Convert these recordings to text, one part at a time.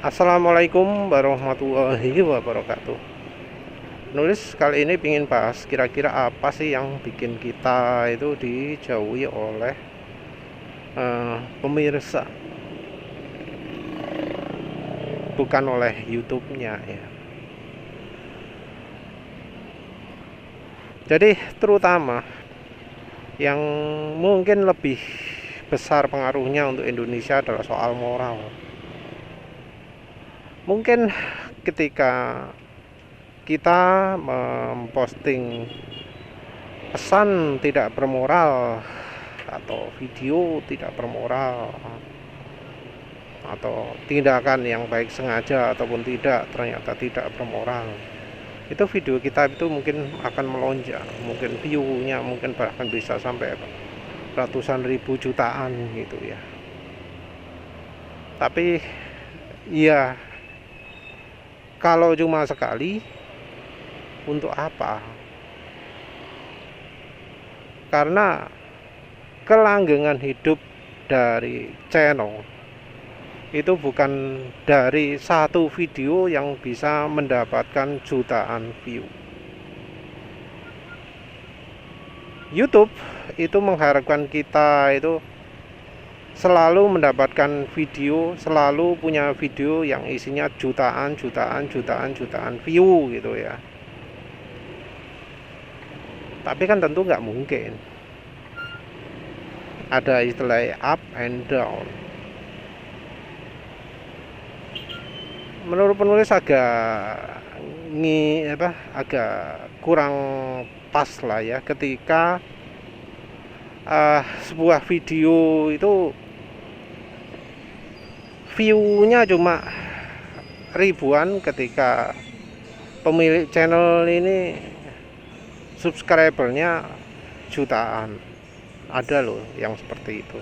Assalamualaikum warahmatullahi wabarakatuh. Nulis kali ini ingin bahas kira-kira apa sih yang bikin kita itu dijauhi oleh pemirsa, bukan oleh YouTube-nya ya. Jadi terutama yang mungkin lebih besar pengaruhnya untuk Indonesia adalah soal moral. Mungkin ketika kita memposting pesan tidak bermoral atau video tidak bermoral atau tindakan yang baik sengaja ataupun tidak ternyata tidak bermoral, itu video kita itu mungkin akan melonjak, mungkin view-nya mungkin bahkan bisa sampai ratusan ribu jutaan gitu ya. Tapi ya kalau cuma sekali, untuk apa? Karena kelanggengan hidup dari channel itu bukan dari satu video yang bisa mendapatkan jutaan view. YouTube itu mengharapkan kita itu selalu mendapatkan video, selalu punya video yang isinya jutaan view gitu ya. Tapi kan tentu nggak mungkin. Ada istilah up and down. Menurut penulis agak kurang pas lah ya ketika sebuah video itu view-nya cuma ribuan ketika pemilik channel ini subscribernya jutaan. Ada loh yang seperti itu.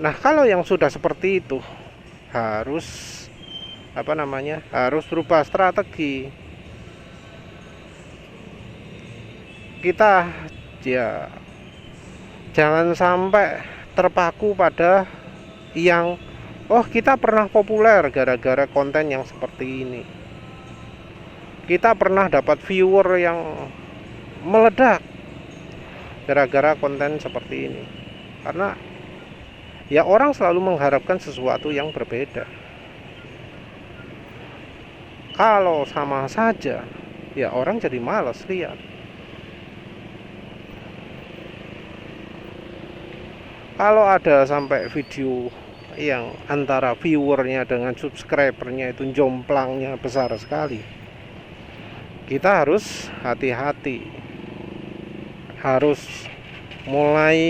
Nah, kalau yang sudah seperti itu harus harus berubah strategi. Kita ya jangan sampai terpaku pada yang kita pernah populer gara-gara konten yang seperti ini. Kita pernah dapat viewer yang meledak gara-gara konten seperti ini. Karena ya orang selalu mengharapkan sesuatu yang berbeda. Kalau sama saja, ya orang jadi malas lihat. Kalau ada sampai video yang antara viewernya dengan subscribernya itu jomplangnya besar sekali, kita harus hati-hati, harus mulai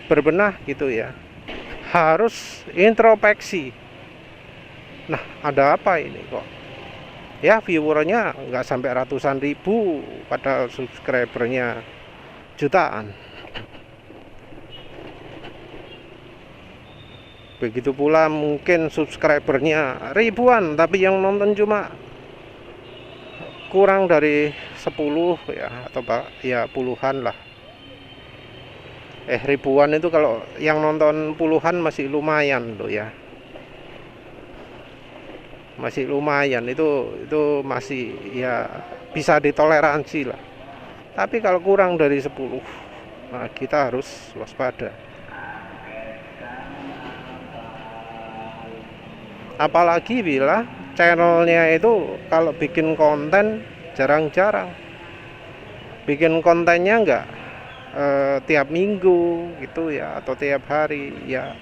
berbenah gitu ya, harus introspeksi. Nah, ada apa ini kok ya viewernya nggak sampai ratusan ribu padahal subscribernya jutaan. Begitu pula mungkin subscribernya ribuan tapi yang nonton cuma kurang dari 10 ya, atau ya puluhan lah. Ribuan itu kalau yang nonton puluhan masih lumayan loh ya. Masih lumayan, itu masih ya bisa ditoleransi lah. Tapi kalau kurang dari 10, nah kita harus waspada. Apalagi bila channelnya itu kalau bikin konten jarang-jarang, bikin kontennya enggak tiap minggu gitu ya, atau tiap hari ya.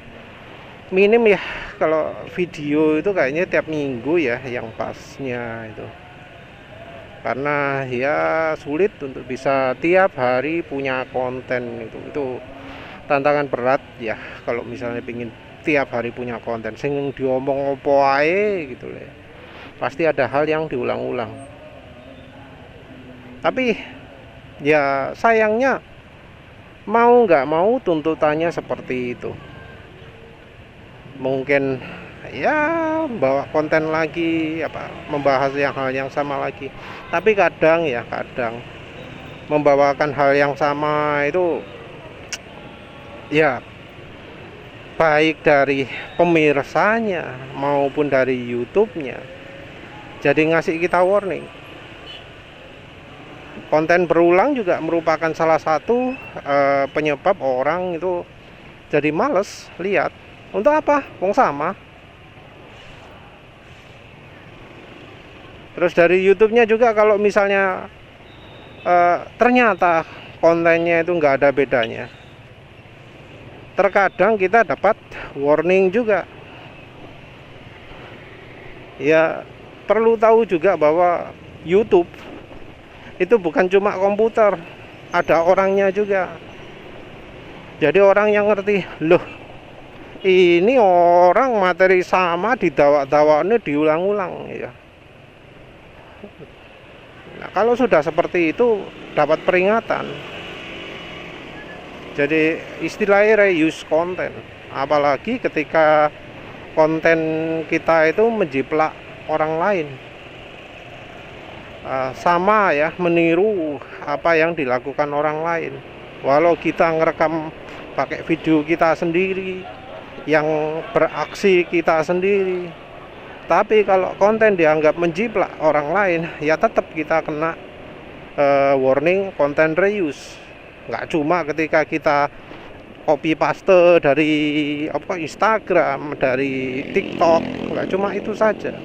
Minim ya kalau video itu kayaknya tiap minggu ya yang pasnya itu. Karena ya sulit untuk bisa tiap hari punya konten itu tantangan berat ya kalau misalnya pingin tiap hari punya konten sing diomong opo ae gitu ya. Pasti ada hal yang diulang-ulang. Tapi ya sayangnya mau nggak mau tuntutannya seperti itu. Mungkin ya bawa konten lagi, membahas hal yang sama lagi. Tapi kadang membawakan hal yang sama itu ya baik dari pemirsanya maupun dari YouTube-nya. Jadi ngasih kita warning. Konten berulang juga merupakan salah satu penyebab orang itu jadi males lihat. Untuk apa? Wong sama. Terus dari YouTube-nya juga, kalau misalnya ternyata kontennya itu nggak ada bedanya, terkadang kita dapat warning juga. Ya, perlu tahu juga bahwa YouTube itu bukan cuma komputer, ada orangnya juga. Jadi orang yang ngerti, loh ini orang materi sama didawak-dawaknya diulang-ulang ya. Nah, kalau sudah seperti itu dapat peringatan. Jadi istilahnya reuse konten. Apalagi ketika konten kita itu menjiplak orang lain. Sama ya, meniru apa yang dilakukan orang lain. Walau kita ngerekam pakai video kita sendiri, yang beraksi kita sendiri, tapi kalau konten dianggap menjiplak orang lain, ya tetap kita kena warning konten reuse. Nggak cuma ketika kita copy paste dari Instagram, dari TikTok, nggak cuma itu saja.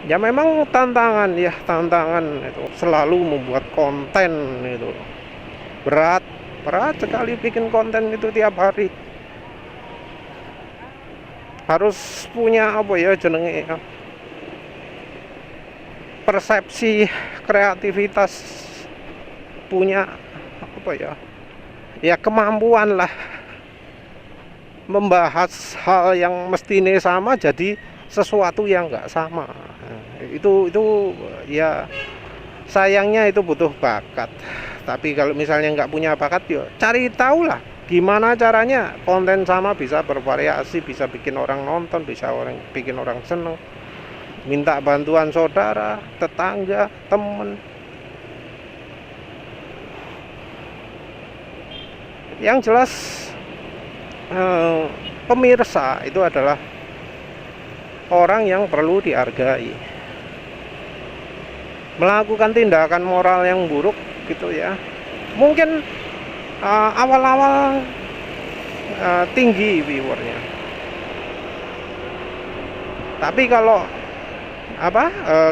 Ya memang tantangan itu selalu membuat konten itu berat sekali. Bikin konten itu tiap hari harus punya persepsi kreativitas, punya kemampuan lah membahas hal yang mestinya sama jadi sesuatu yang nggak sama. Itu ya sayangnya itu butuh bakat. Tapi kalau misalnya nggak punya bakat, ya cari tahu lah gimana caranya konten sama bisa bervariasi, bisa bikin orang nonton, bisa bikin orang seneng. Minta bantuan saudara, tetangga, temen. Yang jelas pemirsa itu adalah orang yang perlu dihargai. Melakukan tindakan moral yang buruk gitu ya, mungkin awal-awal tinggi viewernya, tapi kalau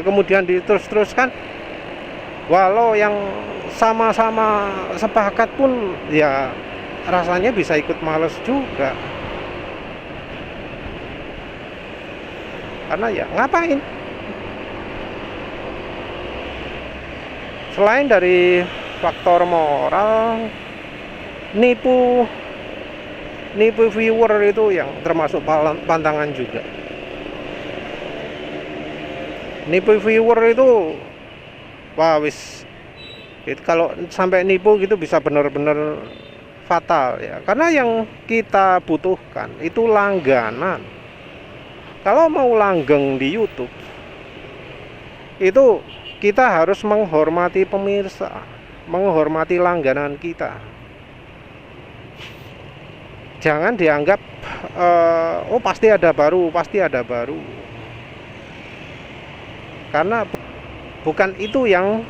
kemudian diterus-teruskan, walau yang sama-sama sepakat pun ya rasanya bisa ikut males juga, karena ya ngapain. Selain dari faktor moral, nipu viewer itu yang termasuk pantangan juga. Nipu viewer itu kalau sampai nipu gitu bisa benar-benar fatal ya, karena yang kita butuhkan itu langganan. Kalau mau langgeng di YouTube itu kita harus menghormati pemirsa, menghormati langganan kita. Jangan dianggap pasti ada baru. Karena bukan itu yang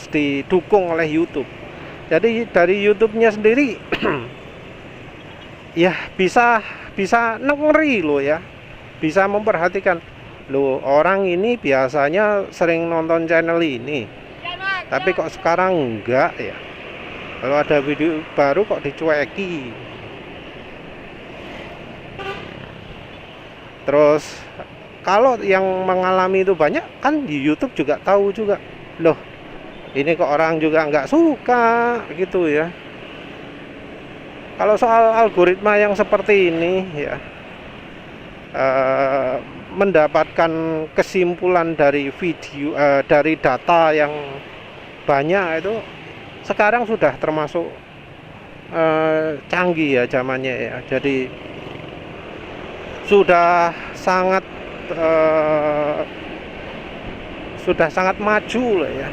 didukung oleh YouTube. Jadi dari YouTube-nya sendiri ya bisa ngeri loh ya. Bisa memperhatikan, loh orang ini biasanya sering nonton channel ini, tapi kok sekarang enggak ya. Kalau ada video baru kok dicueki. Terus kalau yang mengalami itu banyak, kan di YouTube juga tahu juga, loh ini kok orang juga nggak suka gitu ya. Kalau soal algoritma yang seperti ini ya, mendapatkan kesimpulan dari video, dari data yang banyak itu sekarang sudah termasuk canggih ya zamannya ya. Jadi sudah sangat maju lah ya.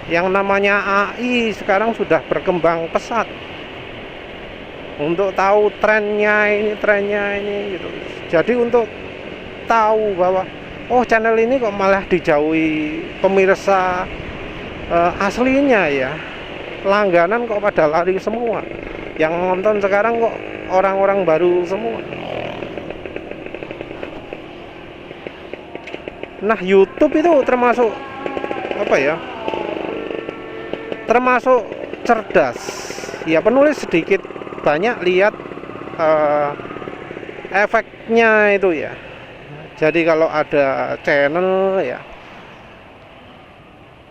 Yang namanya AI sekarang sudah berkembang pesat untuk tahu trennya ini gitu. Jadi untuk tahu bahwa oh channel ini kok malah dijauhi pemirsa aslinya ya, langganan kok pada lari semua, yang nonton sekarang kok orang-orang baru semua. Nah, YouTube itu termasuk apa ya, termasuk cerdas ya, penulis sedikit banyak lihat efeknya itu ya. Jadi kalau ada channel ya,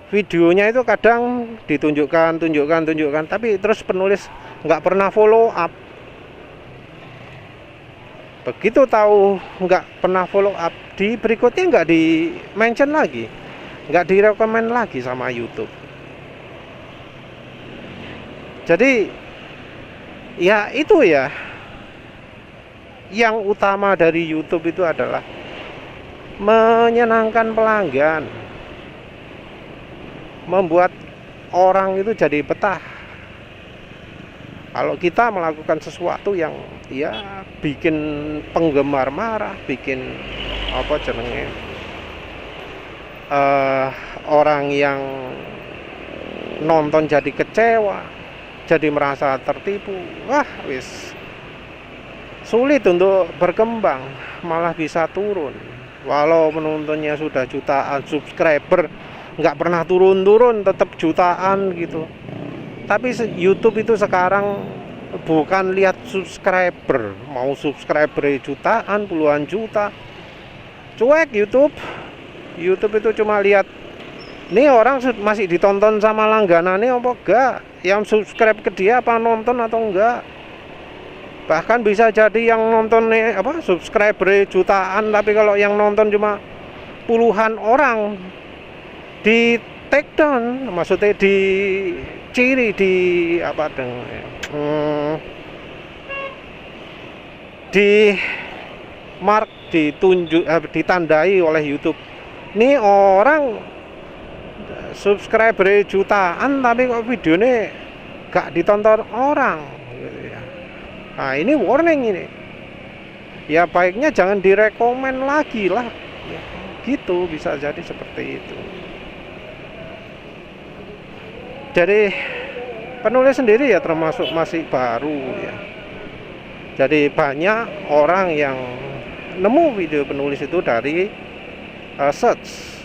videonya itu kadang ditunjukkan, tapi terus penulis nggak pernah follow up. Begitu tahu nggak pernah follow up, di berikutnya nggak di mention lagi, nggak direkomend lagi sama YouTube. Jadi ya itu ya, yang utama dari YouTube itu adalah menyenangkan pelanggan, membuat orang itu jadi betah. Kalau kita melakukan sesuatu yang ya bikin penggemar marah, bikin apa jenenge orang yang nonton jadi kecewa, jadi merasa tertipu, wah wis sulit untuk berkembang, malah bisa turun. Walau penontonnya sudah jutaan, subscriber nggak pernah turun-turun, tetap jutaan gitu. Tapi YouTube itu sekarang bukan lihat subscriber, mau subscriber jutaan, puluhan juta, cuek YouTube. YouTube itu cuma lihat nih orang masih ditonton sama langganannya apa enggak, yang subscribe ke dia apa nonton atau enggak. Bahkan bisa jadi yang nonton apa subscriber jutaan, tapi kalau yang nonton cuma puluhan orang, di take down, maksudnya di ciri, di apa di mark, ditunjuk, ditandai oleh YouTube. Ini orang subscriber jutaan tapi kok videonya gak ditonton orang gitu ya. Nah ini warning ini ya, baiknya jangan direkomend lagi lah ya, gitu, bisa jadi seperti itu. Jadi penulis sendiri ya termasuk masih baru ya, jadi banyak orang yang nemu video penulis itu dari search.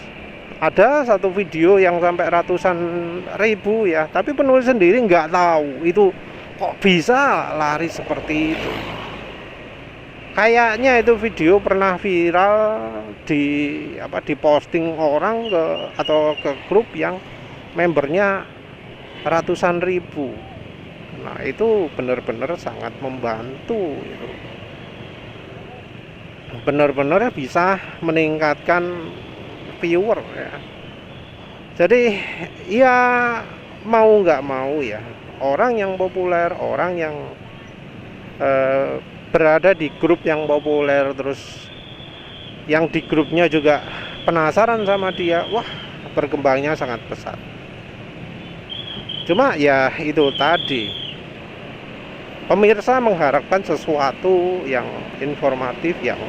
Ada satu video yang sampai ratusan ribu ya, tapi penulis sendiri nggak tahu itu kok bisa lari seperti itu. Kayaknya itu video pernah viral di posting orang ke atau ke grup yang membernya ratusan ribu. Nah itu benar-benar sangat membantu itu. Benar-benar bisa meningkatkan viewer ya. Jadi ya mau nggak mau ya, orang yang populer, orang yang berada di grup yang populer, terus yang di grupnya juga penasaran sama dia, wah berkembangnya sangat pesat. Cuma ya itu tadi, pemirsa mengharapkan sesuatu yang informatif, yang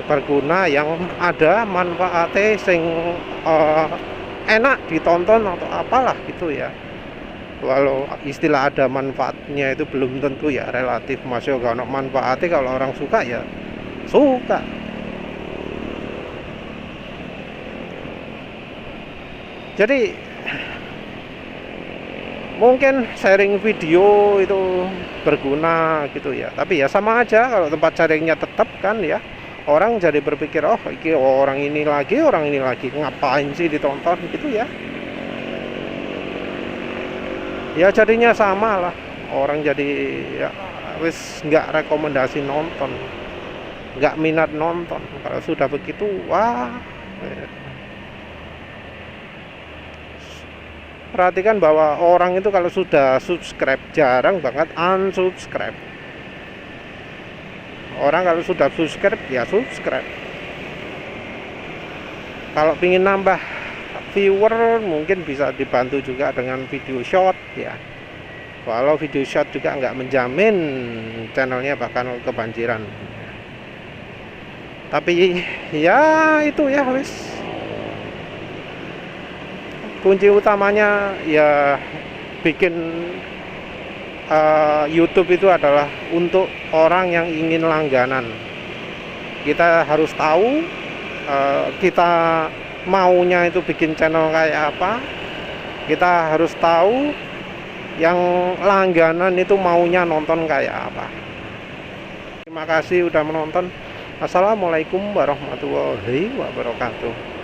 berguna, yang ada manfaatnya, sing enak ditonton atau apalah gitu ya. Walau istilah ada manfaatnya itu belum tentu ya, relatif. Masih gak ada manfaatnya, kalau orang suka ya suka. Jadi mungkin sharing video itu berguna gitu ya, tapi ya sama aja kalau tempat sharingnya tetap kan ya, orang jadi berpikir oh ini orang ini lagi ngapain sih ditonton gitu ya. Ya jadinya sama lah, orang jadi ya wis nggak rekomendasi nonton, nggak minat nonton. Kalau sudah begitu wah perhatikan bahwa orang itu kalau sudah subscribe jarang banget unsubscribe. Orang kalau sudah subscribe ya subscribe. Kalau pingin nambah viewer mungkin bisa dibantu juga dengan video short ya. Kalau video short juga nggak menjamin channelnya bakal kebanjiran. Tapi ya itu ya wis. Kunci utamanya ya bikin YouTube itu adalah untuk orang yang ingin langganan. Kita harus tahu kita maunya itu bikin channel kayak apa. Kita harus tahu yang langganan itu maunya nonton kayak apa. Terima kasih udah menonton. Assalamualaikum warahmatullahi wabarakatuh.